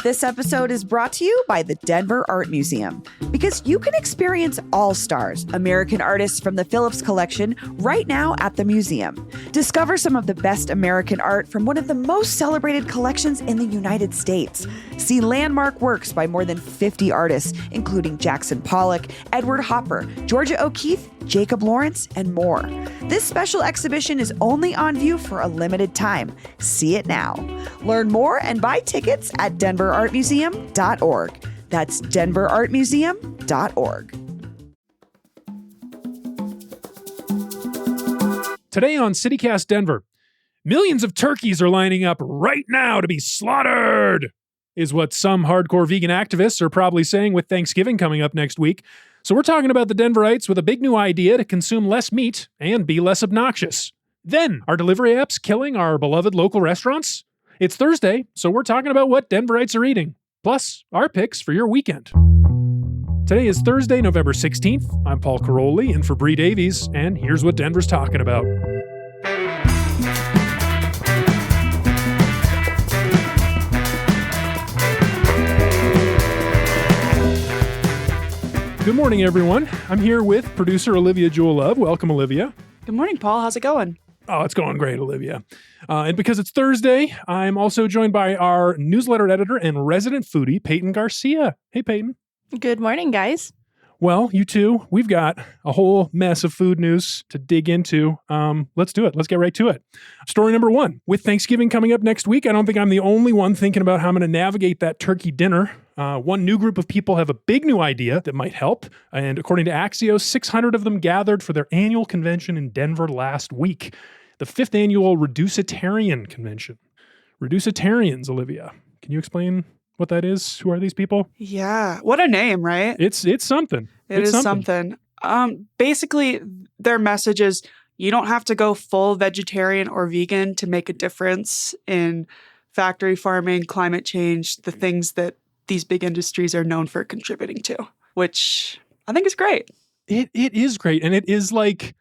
This episode is brought to you by the Denver Art Museum, because you can experience all stars, American artists from the Phillips Collection, right now at the museum. Discover some of the best American art from one of the most celebrated collections in the United States. See landmark works by more than 50 artists, including Jackson Pollock, Edward Hopper, Georgia O'Keeffe, Jacob Lawrence, and more. This special exhibition is only on view for a limited time. See it now. Learn more and buy tickets at denverartmuseum.org. That's denverartmuseum.org. Today on CityCast Denver, millions of turkeys are lining up right now to be slaughtered, is what some hardcore vegan activists are probably saying with Thanksgiving coming up next week. So we're talking about the Denverites with a big new idea to consume less meat and be less obnoxious. Then, are delivery apps killing our beloved local restaurants? It's Thursday, so we're talking about what Denverites are eating, plus our picks for your weekend. Today is Thursday, November 16th. I'm Paul Caroli in for Bree Davies, and here's what Denver's talking about. Good morning, everyone. I'm here with producer Olivia Jewel Love. Welcome, Olivia. Good morning, Paul. How's it going? Oh, it's going great, Olivia. And because it's Thursday, I'm also joined by our newsletter editor and resident foodie, Peyton Garcia. Hey, Peyton. Good morning, guys. Well, you two, we've got a whole mess of food news to dig into. Let's do it. Let's get right to it. Story number one. With Thanksgiving coming up next week, I don't think I'm the only one thinking about how I'm going to navigate that turkey dinner. One new group of people have a big new idea that might help. And according to Axios, 600 of them gathered for their annual convention in Denver last week, the 5th annual Reducetarian convention. Reducetarians, Olivia. Can you explain what that is? Who are these people? Yeah. What a name, right? It's something. It is something. Basically, their message is you don't have to go full vegetarian or vegan to make a difference in factory farming, climate change, the things that these big industries are known for contributing to, which I think is great. It is great. And it is like,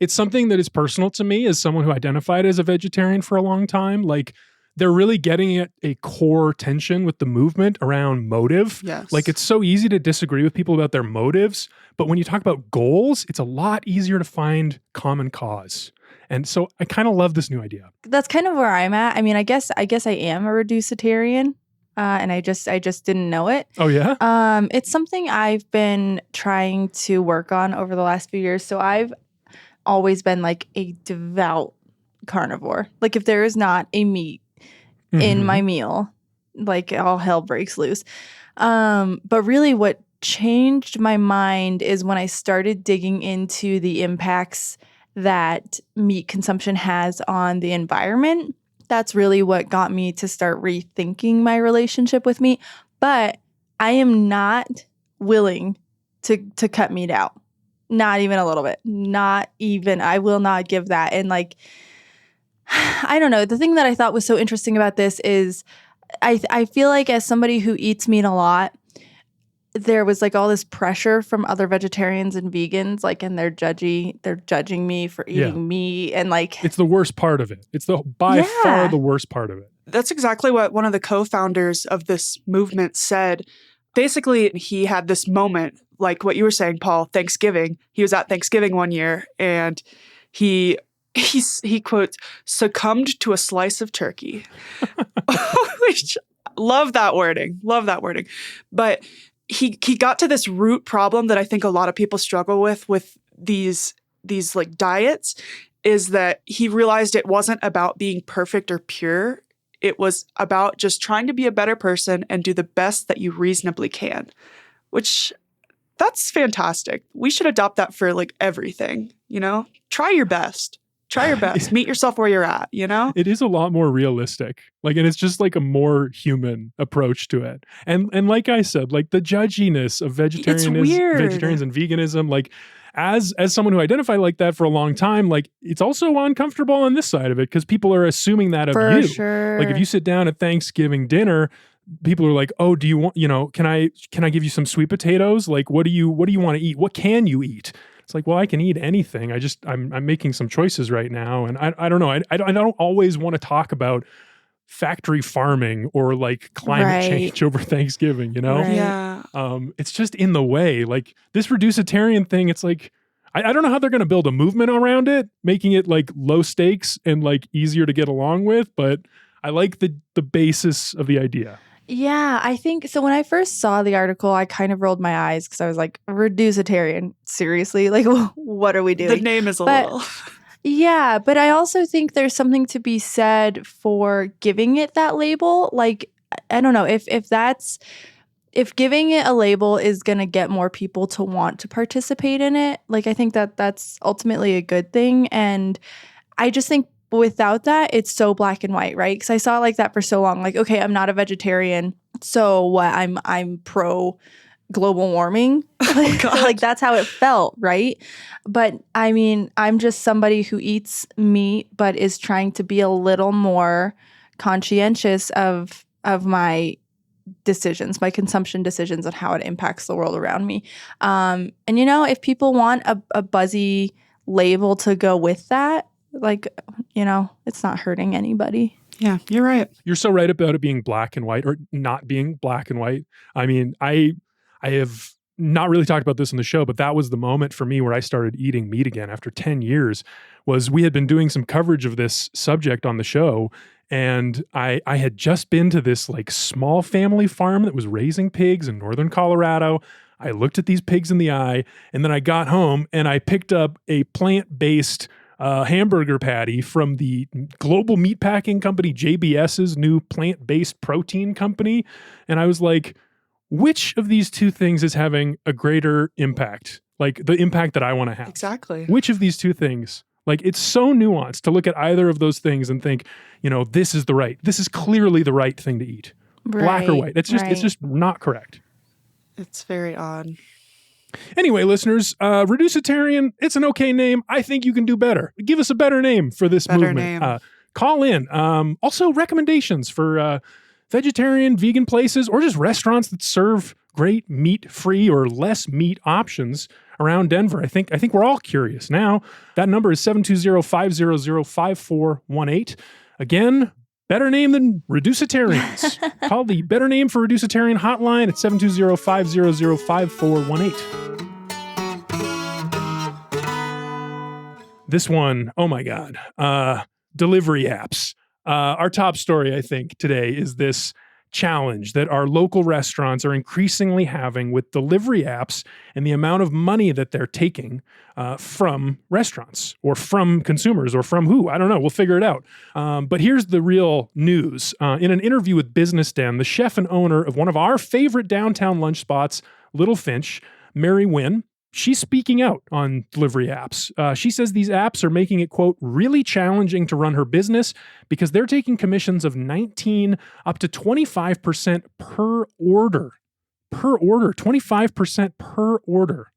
it's something that is personal to me as someone who identified as a vegetarian for a long time. Like, they're really getting at a core tension with the movement around motive. Yes. Like, it's so easy to disagree with people about their motives, but when you talk about goals, it's a lot easier to find common cause. And so I kind of love this new idea. That's kind of where I'm at. I mean, I guess I am a reducetarian, and I just didn't know it. Oh, yeah? It's something I've been trying to work on over the last few years. So I've always been like a devout carnivore. Like, if there is not a meat in my meal, like, all hell breaks loose. But really what changed my mind is when I started digging into the impacts that meat consumption has on the environment. That's really what got me to start rethinking my relationship with meat. But I am not willing to cut meat out. Not even a little bit. Not even. I will not give that. And like, I don't know. The thing that I thought was so interesting about this is I feel like as somebody who eats meat a lot, there was like all this pressure from other vegetarians and vegans, like, and they're judging me for eating meat, and like, it's the worst part of it. It's by far the worst part of it. That's exactly what one of the co-founders of this movement said. Basically, he had this moment, like what you were saying, Paul, Thanksgiving. He was at Thanksgiving one year, and he quotes, succumbed to a slice of turkey. Which, love that wording. But he got to this root problem that I think a lot of people struggle with these like diets, is that he realized it wasn't about being perfect or pure. It was about just trying to be a better person and do the best that you reasonably can, which that's fantastic. We should adopt that for like everything, you know? Try your best. Meet yourself where you're at, you know? It is a lot more realistic. Like, and it's just like a more human approach to it. And like I said, like the judginess of vegetarians and veganism, like as someone who identified like that for a long time, like it's also uncomfortable on this side of it because people are assuming that of for you. Sure. Like if you sit down at Thanksgiving dinner, people are like, "Oh, do you want, can I give you some sweet potatoes? Like what do you want to eat? What can you eat?" It's like, well, I can eat anything. I'm making some choices right now. And I don't know. I don't always want to talk about factory farming or like climate Right. change over Thanksgiving, you know? Right. Yeah. It's just in the way. Like this Reducetarian thing, it's like, I don't know how they're going to build a movement around it, making it like low stakes and like easier to get along with, but I like the basis of the idea. Yeah, I think so. When I first saw the article, I kind of rolled my eyes because I was like, Reducetarian, seriously? Like, what are we The doing? name is a But- little. Yeah, but I also think there's something to be said for giving it that label. Like, I don't know if giving it a label is going to get more people to want to participate in it. Like, I think that's ultimately a good thing. And I just think without that, it's so black and white, right? Because I saw it like that for so long. Like, okay, I'm not a vegetarian, so what? I'm pro global warming. God. Like that's how it felt, right? But I mean, I'm just somebody who eats meat but is trying to be a little more conscientious of my decisions, my consumption decisions, and how it impacts the world around me. And you know, if people want a buzzy label to go with that, like, you know, it's not hurting anybody. Yeah, you're right. You're so right about it being black and white or not being black and white. I mean, I have not really talked about this in the show, but that was the moment for me where I started eating meat again after 10 years. Was we had been doing some coverage of this subject on the show, and I had just been to this like small family farm that was raising pigs in northern Colorado. I looked at these pigs in the eye, and then I got home and I picked up a plant-based hamburger patty from the global meatpacking company JBS's new plant-based protein company. And I was like, which of these two things is having a greater impact? Like the impact that I want to have. Exactly. Which of these two things? Like it's so nuanced to look at either of those things and think, you know, this is clearly the right thing to eat. Black or white. It's just not correct. It's very odd. Anyway, listeners, Reducetarian, it's an okay name. I think you can do better. Give us a better name for this Better movement. name. Call in. Also, recommendations for vegetarian, vegan places, or just restaurants that serve great meat-free or less meat options around Denver. I think we're all curious now. That number is 720-500-5418. Again, better name than Reducetarians. Call the Better Name for Reducetarian hotline at 720-500-5418. This one, oh my God. Delivery apps. Our top story, I think, today is this challenge that our local restaurants are increasingly having with delivery apps and the amount of money that they're taking from restaurants or from consumers or from who. I don't know. We'll figure it out. But here's the real news. In an interview with Business Den, the chef and owner of one of our favorite downtown lunch spots, Little Finch, Mary Wynn, she's speaking out on delivery apps. She says these apps are making it, quote, really challenging to run her business because they're taking commissions of 19 up to 25% per order. 25% per order.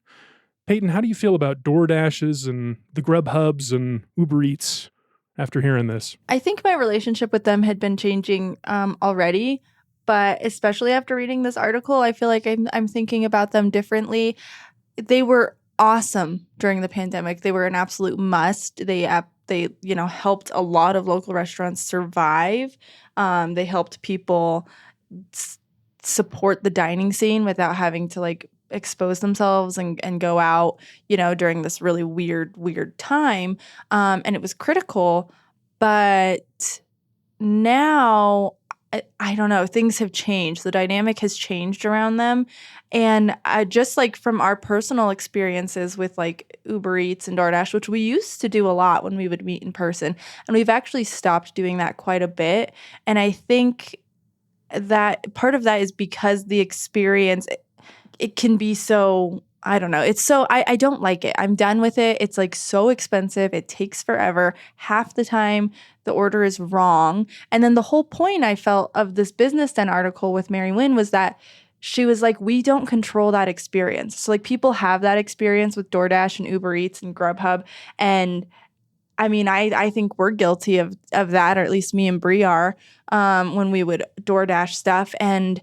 Peyton, how do you feel about DoorDashes and the Grubhubs and Uber Eats after hearing this? I think my relationship with them had been changing already, but especially after reading this article, I feel like I'm thinking about them differently. They were awesome during the pandemic. They were an absolute must. They helped a lot of local restaurants survive. They helped people support the dining scene without having to like expose themselves and go out, during this really weird time. And it was critical. But now, I don't know, things have changed. The dynamic has changed around them. And just like from our personal experiences with like Uber Eats and DoorDash, which we used to do a lot when we would meet in person, and we've actually stopped doing that quite a bit. And I think that part of that is because the experience, it can be so, I don't know. It's so, I don't like it. I'm done with it. It's like so expensive. It takes forever. Half the time the order is wrong. And then the whole point I felt of this Business Den article with Mary Wynn was that she was like, we don't control that experience. So like people have that experience with DoorDash and Uber Eats and Grubhub. And I mean, I think we're guilty of that, or at least me and Brie are, when we would DoorDash stuff and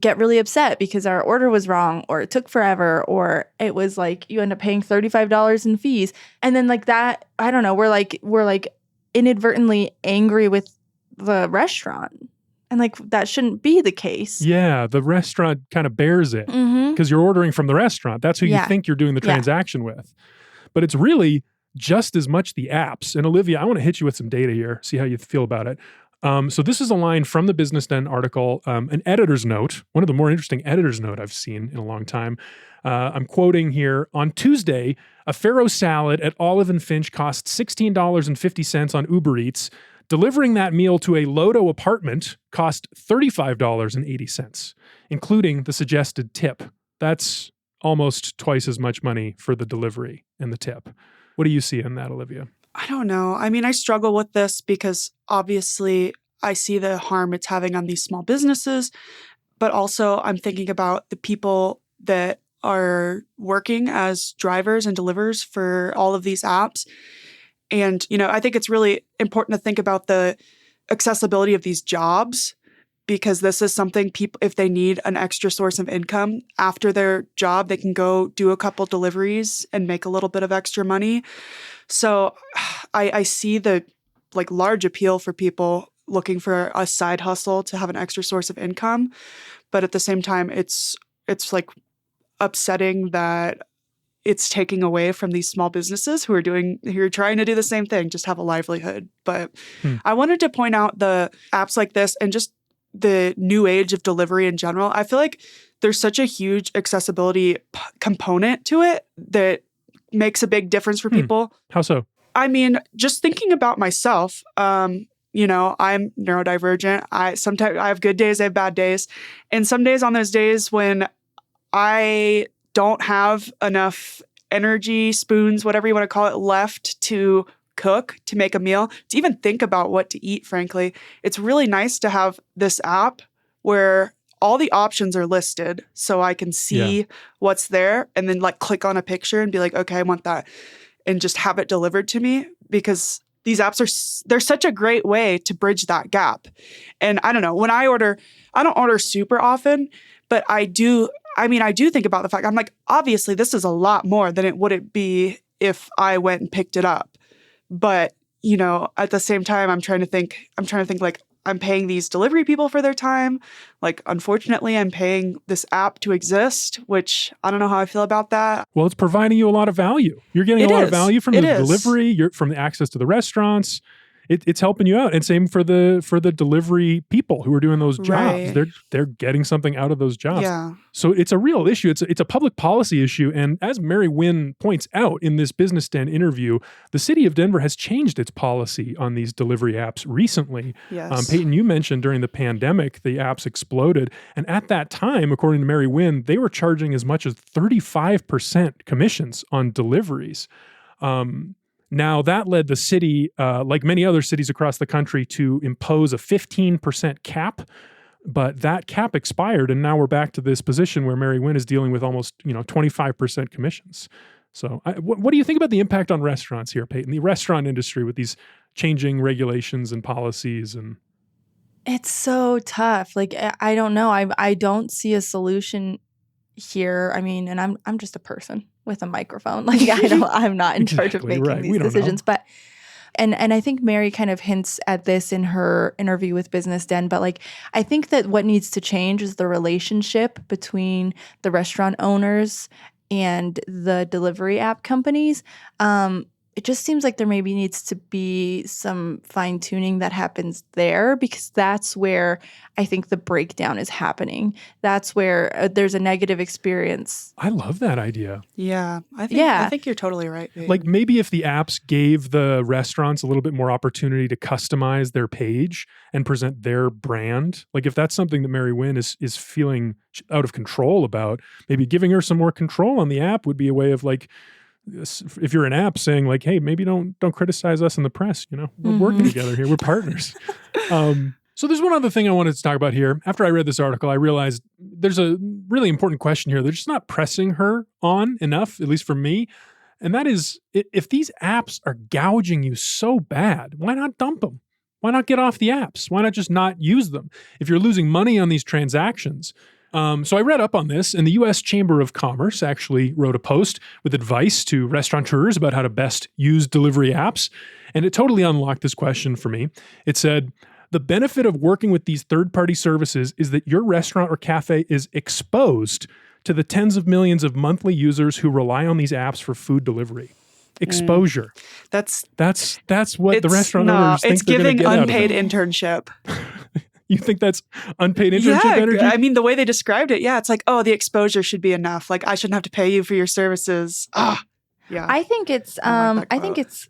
get really upset because our order was wrong, or it took forever, or it was like you end up paying $35 in fees. And then like that, I don't know, we're like inadvertently angry with the restaurant. And like that shouldn't be the case. Yeah, the restaurant kind of bears it because you're ordering from the restaurant. That's who you think you're doing the transaction with. But it's really just as much the apps. And Olivia, I want to hit you with some data here, see how you feel about it. So this is a line from the Business Den article, an editor's note, one of the more interesting editor's note I've seen in a long time. I'm quoting here, on Tuesday, a Faro salad at Olive and Finch cost $16.50 on Uber Eats. Delivering that meal to a Lodo apartment cost $35.80, including the suggested tip. That's almost twice as much money for the delivery and the tip. What do you see in that, Olivia? I don't know. I mean, I struggle with this because obviously I see the harm it's having on these small businesses, but also I'm thinking about the people that are working as drivers and deliverers for all of these apps. And, I think it's really important to think about the accessibility of these jobs, because this is something people, if they need an extra source of income after their job, they can go do a couple deliveries and make a little bit of extra money. So I see the large appeal for people looking for a side hustle to have an extra source of income. But at the same time, it's like upsetting that it's taking away from these small businesses who are trying to do the same thing, just have a livelihood. But I wanted to point out the apps like this and just the new age of delivery in general. I feel like there's such a huge accessibility component to it that makes a big difference for people. How so? I mean, just thinking about myself, I'm neurodivergent. Sometimes I have good days, I have bad days. And some days, on those days when I don't have enough energy, spoons, whatever you want to call it, left to cook, to make a meal, to even think about what to eat, frankly, it's really nice to have this app where all the options are listed so I can see what's there and then click on a picture and be like, okay, I want that, and just have it delivered to me, because these apps they're such a great way to bridge that gap. And I don't know, when I don't order super often, but I do think about the fact, I'm like, obviously this is a lot more than it would be if I went and picked it up. But, at the same time, I'm trying to think I'm paying these delivery people for their time. Unfortunately, I'm paying this app to exist, which I don't know how I feel about that. Well, it's providing you a lot of value. You're getting a lot of value from the delivery, from the access to the restaurants. It's helping you out. And same for the delivery people who are doing those jobs. Right. They're getting something out of those jobs. Yeah. So it's a real issue. It's a public policy issue. And as Mary Wynn points out in this Business Den interview, the city of Denver has changed its policy on these delivery apps recently. Yes. Peyton, you mentioned during the pandemic, the apps exploded. And at that time, according to Mary Wynn, they were charging as much as 35% commissions on deliveries. Now, that led the city, like many other cities across the country, to impose a 15% cap. But that cap expired, and now we're back to this position where Mary Wynn is dealing with almost 25% commissions. So what do you think about the impact on restaurants here, Peyton, the restaurant industry with these changing regulations and policies? And it's so tough. I don't know. I don't see a solution here. I mean, and I'm just a person with a microphone. I'm not in charge of making these decisions. But and I think Mary kind of hints at this in her interview with Business Den. But I think that what needs to change is the relationship between the restaurant owners and the delivery app companies. It just seems like there maybe needs to be some fine tuning that happens there, because that's where I think the breakdown is happening. That's where there's a negative experience. I love that idea. Yeah. I think you're totally right. Babe. Maybe if the apps gave the restaurants a little bit more opportunity to customize their page and present their brand, if that's something that Mary Wynn is feeling out of control about, maybe giving her some more control on the app would be a way of if you're an app saying hey, maybe don't criticize us in the press, we're working together here. We're partners. So there's one other thing I wanted to talk about here. After I read this article, I realized there's a really important question here. They're just not pressing her on enough, at least for me. And that is, if these apps are gouging you so bad, why not dump them? Why not get off the apps? Why not just not use them? If you're losing money on these transactions. So I read up on this, and the U.S. Chamber of Commerce actually wrote a post with advice to restaurateurs about how to best use delivery apps. And it totally unlocked this question for me. It said, The benefit of working with these third-party services is that your restaurant or cafe is exposed to the tens of millions of monthly users who rely on these apps for food delivery. Exposure. That's what the restaurant owners think they're going to get out of it. It's giving unpaid internship. You think that's unpaid internship energy? I mean, the way they described it, it's like, oh, the exposure should be enough. Like, I shouldn't have to pay you for your services. Yeah. I think it's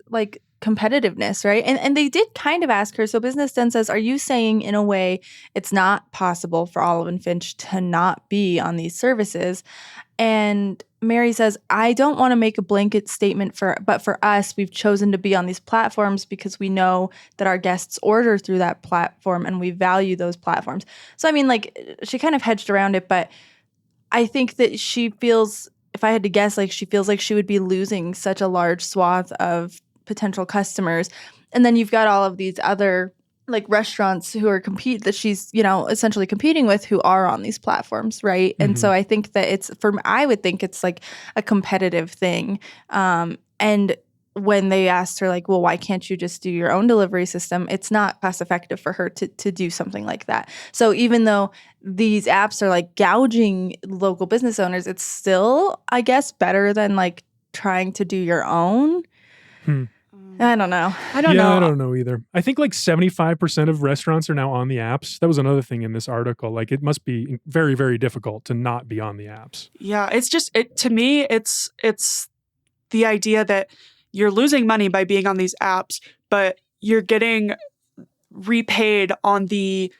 like competitiveness, right? And they did kind of ask her. So Business Den says, are you saying in a way it's not possible for Olive and Finch to not be on these services? And Mary says, I don't want to make a blanket statement but for us, we've chosen to be on these platforms because we know that our guests order through that platform and we value those platforms. So, I mean, like, she kind of hedged around it, but I think that she feels, if I had to guess, like, she feels like she would be losing such a large swath of potential customers. And then you've got all of these other like restaurants who are that she's, essentially competing with, who are on these platforms, right? And so I think that I would think it's like a competitive thing. And when they asked her, like, well, why can't you just do your own delivery system? It's not cost effective for her to do something like that. So even though these apps are like gouging local business owners, it's still, I guess, better than like trying to do your own. I don't know. I don't know either. I think like 75% of restaurants are now on the apps. That was another thing in this article. Like, it must be very, very difficult to not be on the apps. Yeah, it's just, to me, it's the idea that you're losing money by being on these apps, but you're getting repaid on the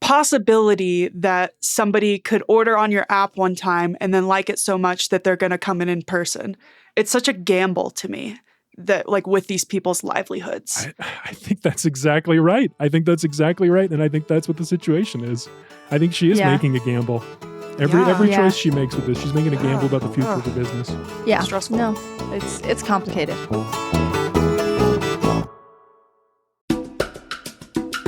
possibility that somebody could order on your app one time and then like it so much that they're going to come in person. It's such a gamble to me. That, like, with these people's livelihoods. I think that's exactly right. And I think that's what the situation is. I think she is making a gamble. Every choice she makes with this, she's making a gamble about the future of the business. Yeah. Stressful. No, it's complicated.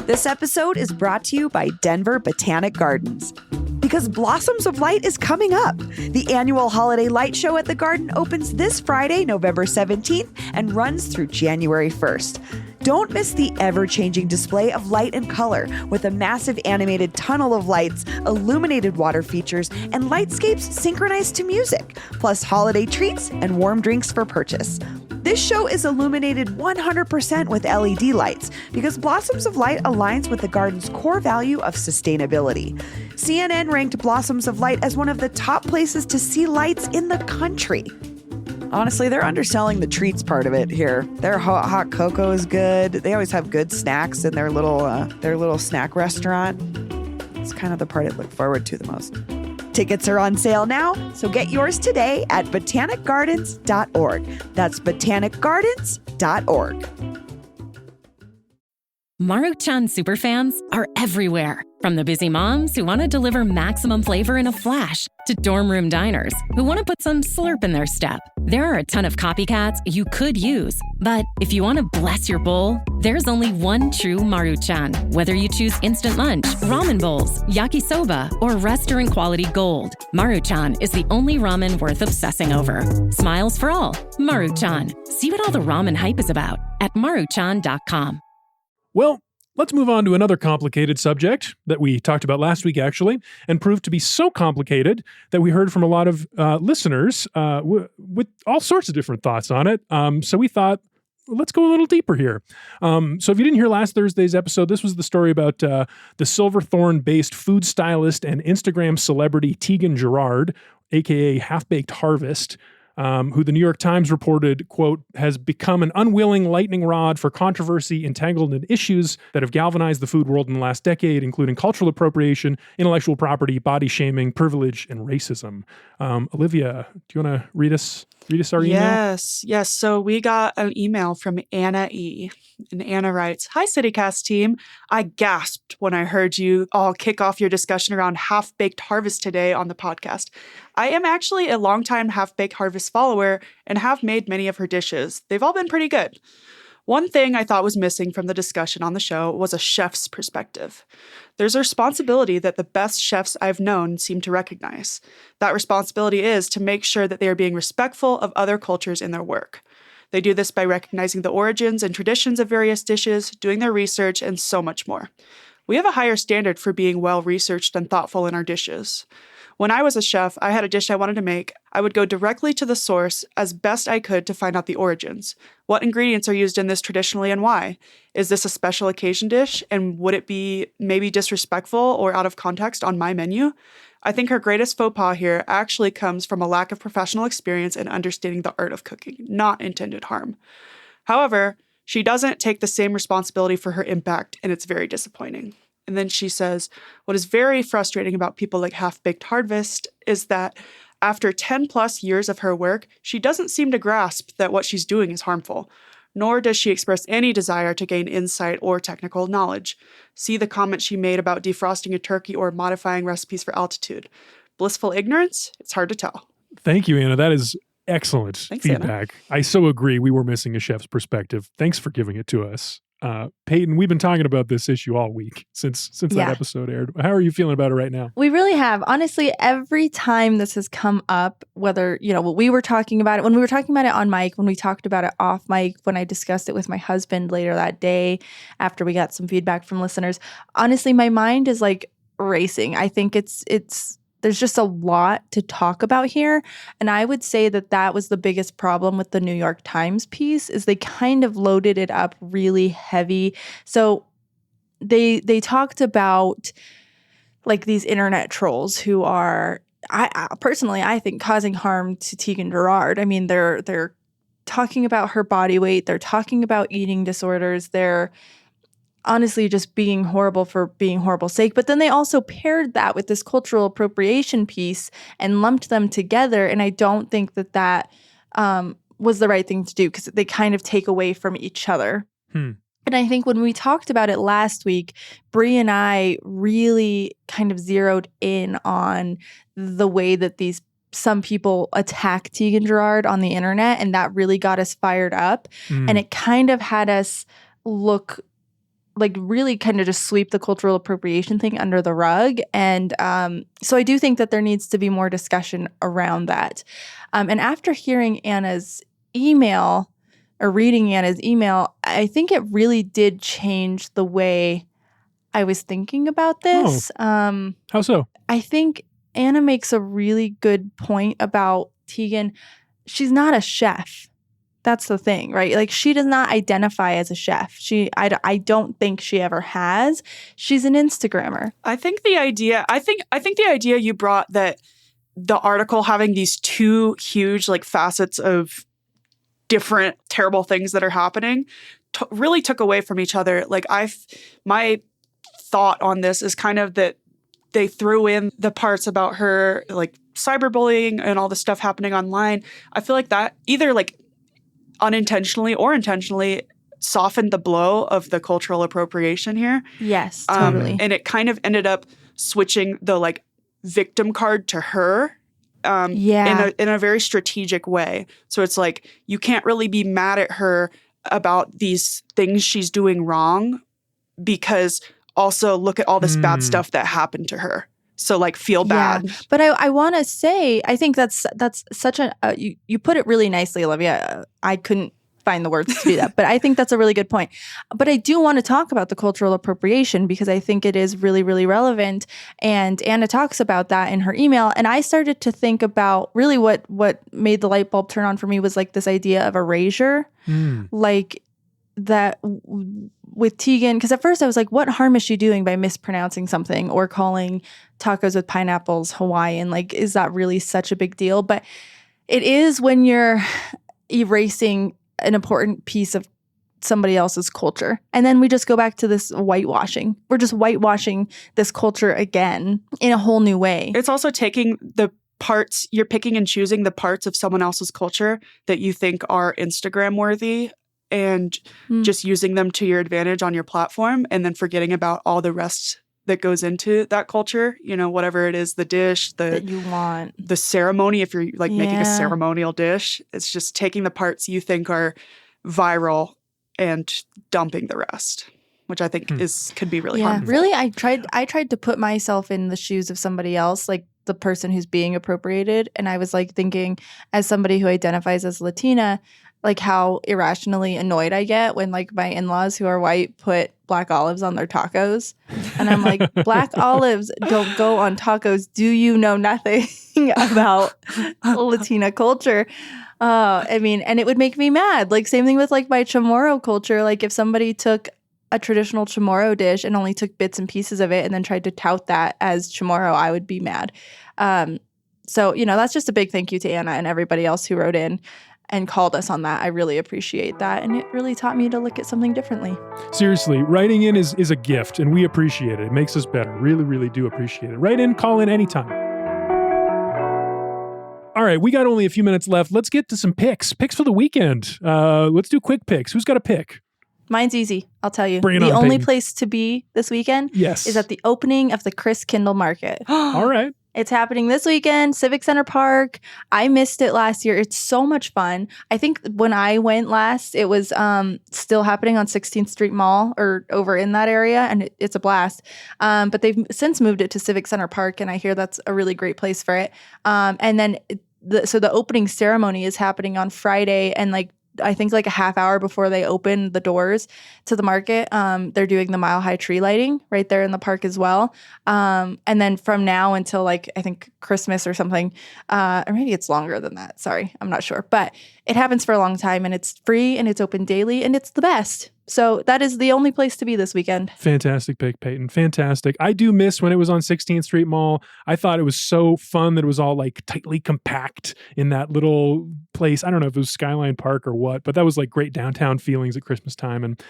This episode is brought to you by Denver Botanic Gardens. Because Blossoms of Light is coming up. The annual holiday light show at the garden opens this Friday, November 17th, and runs through January 1st. Don't miss the ever-changing display of light and color with a massive animated tunnel of lights, illuminated water features, and lightscapes synchronized to music, plus holiday treats and warm drinks for purchase. This show is illuminated 100% with LED lights because Blossoms of Light aligns with the garden's core value of sustainability. CNN ranked Blossoms of Light as one of the top places to see lights in the country. Honestly, they're underselling the treats part of it here. Their hot cocoa is good. They always have good snacks in their little snack restaurant. It's kind of the part I look forward to the most. Tickets are on sale now, so get yours today at botanicgardens.org. That's botanicgardens.org. Maruchan superfans are everywhere. From the busy moms who want to deliver maximum flavor in a flash to dorm room diners who want to put some slurp in their step. There are a ton of copycats you could use, but if you want to bless your bowl, there's only one true Maruchan. Whether you choose instant lunch, ramen bowls, yakisoba, or restaurant quality gold, Maruchan is the only ramen worth obsessing over. Smiles for all. Maruchan. See what all the ramen hype is about at maruchan.com. Well, let's move on to another complicated subject that we talked about last week, actually, and proved to be so complicated that we heard from a lot of listeners with all sorts of different thoughts on it. So we thought, let's go a little deeper here. So if you didn't hear last Thursday's episode, this was the story about the Silverthorne-based food stylist and Instagram celebrity Tegan Gerard, a.k.a. Half-Baked Harvest, who the New York Times reported, quote, has become an unwilling lightning rod for controversy entangled in issues that have galvanized the food world in the last decade, including cultural appropriation, intellectual property, body shaming, privilege, and racism. Olivia, do you want to read us our email? Yes. So we got an email from Anna E. And Anna writes, "Hi, CityCast team. I gasped when I heard you all kick off your discussion around Half-Baked Harvest today on the podcast. I am actually a longtime Half-Baked Harvest follower and have made many of her dishes. They've all been pretty good. One thing I thought was missing from the discussion on the show was a chef's perspective. There's a responsibility that the best chefs I've known seem to recognize. That responsibility is to make sure that they are being respectful of other cultures in their work. They do this by recognizing the origins and traditions of various dishes, doing their research, and so much more. We have a higher standard for being well-researched and thoughtful in our dishes. When I was a chef, I had a dish I wanted to make. I would go directly to the source as best I could to find out the origins. What ingredients are used in this traditionally and why? Is this a special occasion dish? And would it be maybe disrespectful or out of context on my menu? I think her greatest faux pas here actually comes from a lack of professional experience and understanding the art of cooking, not intended harm. However, she doesn't take the same responsibility for her impact, and it's very disappointing. And then she says, what is very frustrating about people like Half-Baked Harvest is that after 10 plus years of her work, she doesn't seem to grasp that what she's doing is harmful, nor does she express any desire to gain insight or technical knowledge. See the comment she made about defrosting a turkey or modifying recipes for altitude. Blissful ignorance? It's hard to tell. Thank you, Anna. That is excellent feedback. Anna. I so agree. We were missing a chef's perspective. Thanks for giving it to us. Peyton, we've been talking about this issue all week since that episode aired. How are you feeling about it right now? We really have. Honestly, every time this has come up, whether, we were talking about it, when we were talking about it on mic, when we talked about it off mic, when I discussed it with my husband later that day after we got some feedback from listeners, honestly, my mind is like racing. I think there's just a lot to talk about here. And I would say that was the biggest problem with the New York Times piece is they kind of loaded it up really heavy. So they talked about like these internet trolls who are, I personally, I think causing harm to Tegan Gerard. I mean, they're talking about her body weight. They're talking about eating disorders. They're honestly just being horrible for being horrible's sake. But then they also paired that with this cultural appropriation piece and lumped them together. And I don't think that was the right thing to do because they kind of take away from each other. And I think when we talked about it last week, Bree and I really kind of zeroed in on the way that some people attack Tegan Gerard on the internet. And that really got us fired up. And it kind of had us look like really kind of just sweep the cultural appropriation thing under the rug. And so I do think that there needs to be more discussion around that. And after hearing Anna's email or reading Anna's email, I think it really did change the way I was thinking about this. How so? I think Anna makes a really good point about Tegan. She's not a chef. That's the thing, right? Like she does not identify as a chef. I don't think she ever has. She's an Instagrammer. I think the idea you brought that the article having these two huge like facets of different terrible things that are happening really took away from each other. Like my thought on this is kind of that they threw in the parts about her like cyberbullying and all the stuff happening online. I feel like that either like unintentionally or intentionally softened the blow of the cultural appropriation here. Yes, totally. And it kind of ended up switching the like victim card to her in a very strategic way. So it's like you can't really be mad at her about these things she's doing wrong because also look at all this bad stuff that happened to her. So like feel bad. Yeah. But I want to say, I think that's such you put it really nicely, Olivia. I couldn't find the words to do that, but I think that's a really good point. But I do want to talk about the cultural appropriation because I think it is really, really relevant. And Anna talks about that in her email. And I started to think about really what made the light bulb turn on for me was like this idea of erasure. Like that with Tegan, because at first I was like, what harm is she doing by mispronouncing something or calling tacos with pineapples Hawaiian? Like, is that really such a big deal? But it is when you're erasing an important piece of somebody else's culture. And then we just go back to this whitewashing. We're just whitewashing this culture again in a whole new way. It's also taking the parts, you're picking and choosing the parts of someone else's culture that you think are Instagram worthy and just using them to your advantage on your platform and then forgetting about all the rest that goes into that culture, you know, whatever it is, the dish, that you want, the ceremony, if you're like making a ceremonial dish, it's just taking the parts you think are viral and dumping the rest, which I think could be really harmful. Really, I tried to put myself in the shoes of somebody else, like the person who's being appropriated. And I was like thinking, as somebody who identifies as Latina, like how irrationally annoyed I get when like my in-laws who are white put black olives on their tacos. And I'm like, black olives don't go on tacos. Do you know nothing about Latina culture? I mean, and it would make me mad. Like same thing with like my chamorro culture. Like if somebody took a traditional chamorro dish and only took bits and pieces of it and then tried to tout that as chamorro, I would be mad. So, that's just a big thank you to Anna and everybody else who wrote in and called us on that. I really appreciate that. And it really taught me to look at something differently. Seriously, writing in is a gift, and we appreciate it. It makes us better. Really, really do appreciate it. Write in, call in anytime. All right, we got only a few minutes left. Let's get to some picks. Picks for the weekend. Let's do quick picks. Who's got a pick? Mine's easy. I'll tell you. Bring it the on, only Peyton. place to be this weekend Yes. is at the opening of the Chris Kindle Market. All right. It's happening this weekend, Civic Center Park. I missed it last year. It's so much fun. I think when I went last, it was still happening on 16th Street Mall or over in that area, and it's a blast. But they've since moved it to Civic Center Park, and I hear that's a really great place for it. And then the opening ceremony is happening on Friday, and I think a half hour before they open the doors to the market, they're doing the Mile High tree lighting right there in the park as well. And then from now until I think Christmas or something, or maybe it's longer than that. Sorry, I'm not sure. But it happens for a long time, and it's free, and it's open daily, and it's the best. So that is the only place to be this weekend. Fantastic pick, Peyton. Fantastic. I do miss when it was on 16th Street Mall. I thought it was so fun that it was all tightly compact in that little place. I don't know if it was Skyline Park or what, but that was great downtown feelings at Christmas time. And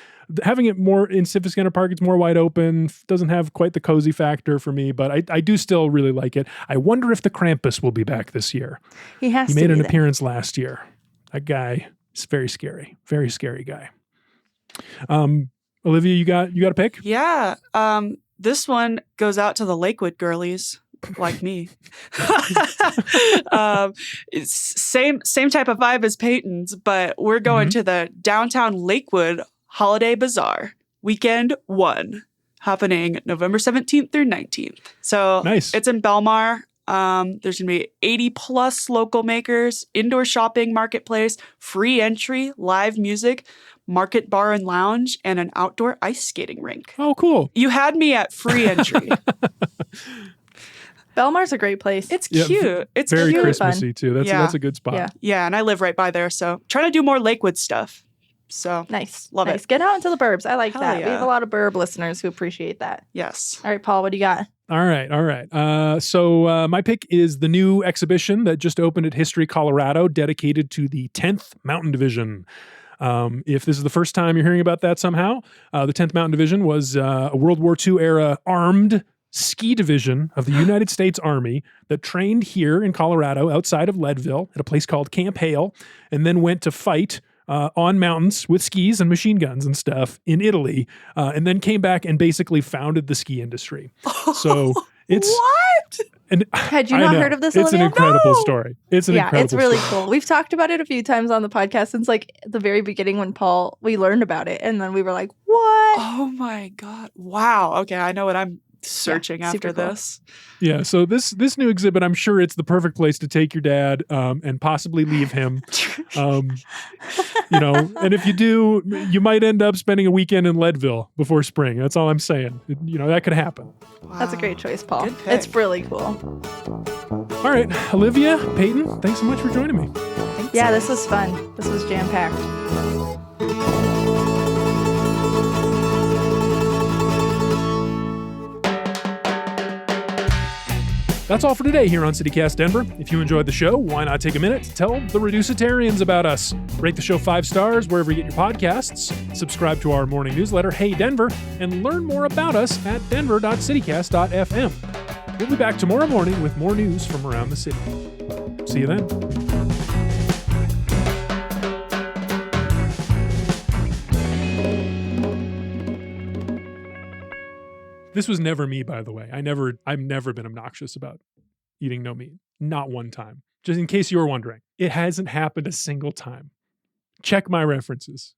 having it more in Civic Center Park, it's more wide open, doesn't have quite the cozy factor for me, but I do still really like it. I wonder if the Krampus will be back this year. He has to He made be an there. appearance last year. That guy is very scary guy. Olivia, you got a pick? Yeah. This one goes out to the Lakewood girlies like me. It's same type of vibe as Peyton's, but we're going to the downtown Lakewood Holiday Bazaar, weekend 1, happening November 17th through 19th. So Nice. It's in Belmar. There's going to be 80 plus local makers, indoor shopping marketplace, free entry, live music, market bar and lounge, and an outdoor ice skating rink. Oh, cool. You had me at free entry. Belmar's a great place. It's Yeah, cute. It's Very cute. Christmassy too. That's a good spot. Yeah. Yeah, and I live right by there, so trying to do more Lakewood stuff. So Nice. Love it. nice. Get out into the burbs. I like Hell that. We yeah. have a lot of burb listeners who appreciate that. yes. All right, Paul, what do you got? All right. So my pick is the new exhibition that just opened at History Colorado, dedicated to the 10th Mountain Division. If this is the first time you're hearing about that somehow, the 10th Mountain Division was a World War II era armed ski division of the United States Army that trained here in Colorado outside of Leadville at a place called Camp Hale, and then went to fight on mountains with skis and machine guns and stuff in Italy, and then came back and basically founded the ski industry. So it's What? and Had you I not know, heard of this, It's an Olivia? incredible No. story. It's an Yeah, incredible it's really story. cool. We've talked about it a few times on the podcast since the very beginning when we learned about it, and then we were like, "What?" Oh my God. Wow. Okay, I know what I'm searching super after cool. this. Yeah, so this new exhibit, I'm sure it's the perfect place to take your dad and possibly leave him. And if you do, you might end up spending a weekend in Leadville before spring. That's all I'm saying. That could happen. That's a Wow. great choice, Paul. Good pick. It's really cool. All right, Olivia, Peyton, thanks so much for joining me. Yeah, this was fun. This was jam packed. That's all for today here on CityCast Denver. If you enjoyed the show, why not take a minute to tell the Reducetarians about us? Rate the show 5 stars wherever you get your podcasts. Subscribe to our morning newsletter, Hey Denver, and learn more about us at denver.citycast.fm. We'll be back tomorrow morning with more news from around the city. See you then. This was never me, by the way. I've never been obnoxious about eating no meat. Not one time. Just in case you were wondering. It hasn't happened a single time. Check my references.